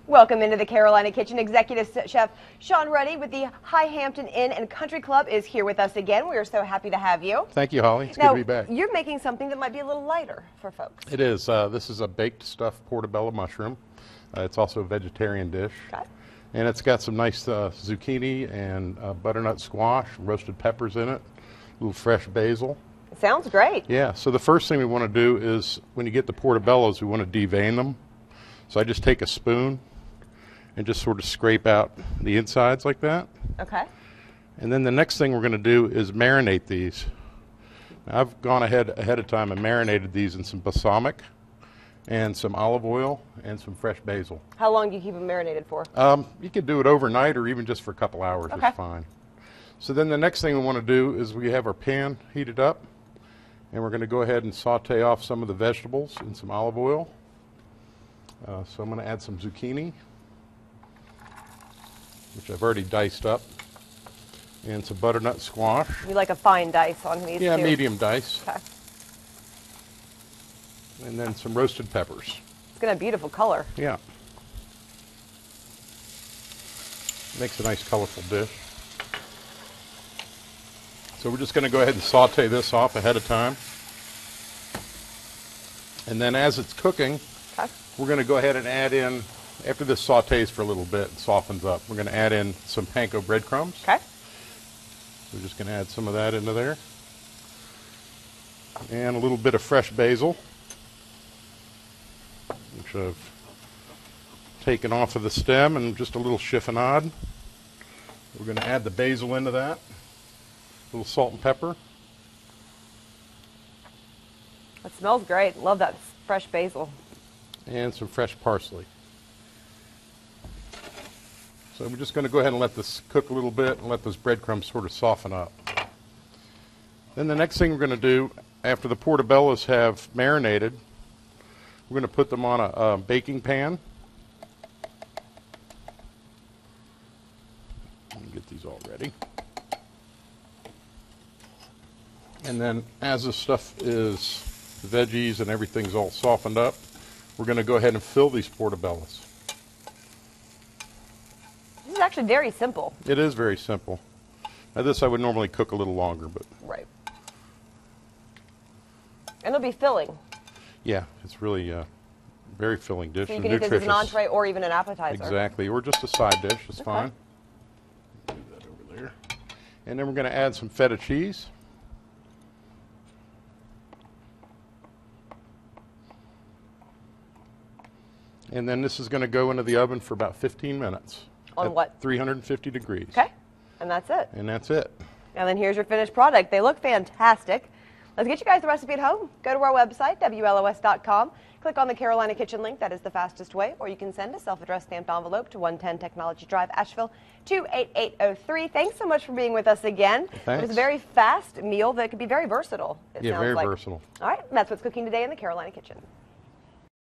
Welcome into the Carolina Kitchen. Executive Chef Sean Ruddy with the High Hampton Inn and Country Club is here with us again. We are so happy to have you. Thank you, Holly. It's good to be back. You're making something that might be a little lighter for folks. It is. This is a baked stuffed Portabella Mushroom. It's also a vegetarian dish. Okay. And it's got some nice zucchini and butternut squash, roasted peppers in it, a little fresh basil. Sounds great. Yeah, so the first thing we want to do is when you get the portabellas, we want to devein them. So I just take a spoon and just sort of scrape out the insides like that. Okay. And then the next thing we're going to do is marinate these. Now, I've gone ahead of time and marinated these in some balsamic and some olive oil and some fresh basil. How long do you keep them marinated for? You could do it overnight or even just for a couple hours. Okay. It's fine. So then the next thing we want to do is we have our pan heated up, and we're going to go ahead and saute off some of the vegetables in some olive oil. So I'm going to add some zucchini, which I've already diced up, and some butternut squash. You like a fine dice on these Yeah, too? medium dice. Okay. And then some roasted peppers. It's got a beautiful color. Yeah. Makes a nice colorful dish. So we're just going to go ahead and saute this off ahead of time. And then as it's cooking, Okay. we're going to go ahead and add in, after this sautés for a little bit and softens up, we're going to add in some Panko breadcrumbs. Okay. We're just going to add some of that into there. And a little bit of fresh basil, which I've taken off of the stem, and just a little chiffonade. We're going to add the basil into that. A little salt and pepper. That smells great. Love that fresh basil. And some fresh parsley. So we're just going to go ahead and let this cook a little bit and let those breadcrumbs sort of soften up. Then the next thing we're going to do, after the portabellas have marinated, we're going to put them on a baking pan. Let me get these all ready. And then as this stuff is, the veggies and everything's all softened up, we're going to go ahead and fill these portabellas. This is actually very simple. It is very simple. Now this I would normally cook a little longer, but Right. And it'll be filling. yeah, it's really very filling dish. So you and can eat this as an nutritious. entree or even an appetizer. Exactly, or just a side dish is Okay. fine. Do that over there. And then we're going to add some feta cheese. And then this is going to go into the oven for about 15 minutes. On at what? 350 degrees. Okay. And that's it. And that's it. And then here's your finished product. They look fantastic. Let's get you guys the recipe at home. Go to our website, WLOS.com. Click on the Carolina Kitchen link. That is the fastest way. Or you can send a self-addressed stamped envelope to 110 Technology Drive, Asheville, 28803. Thanks so much for being with us again. Thanks. It was a very fast meal that could be very versatile. It Yeah, sounds very like. versatile. All right. And that's what's cooking today in the Carolina Kitchen.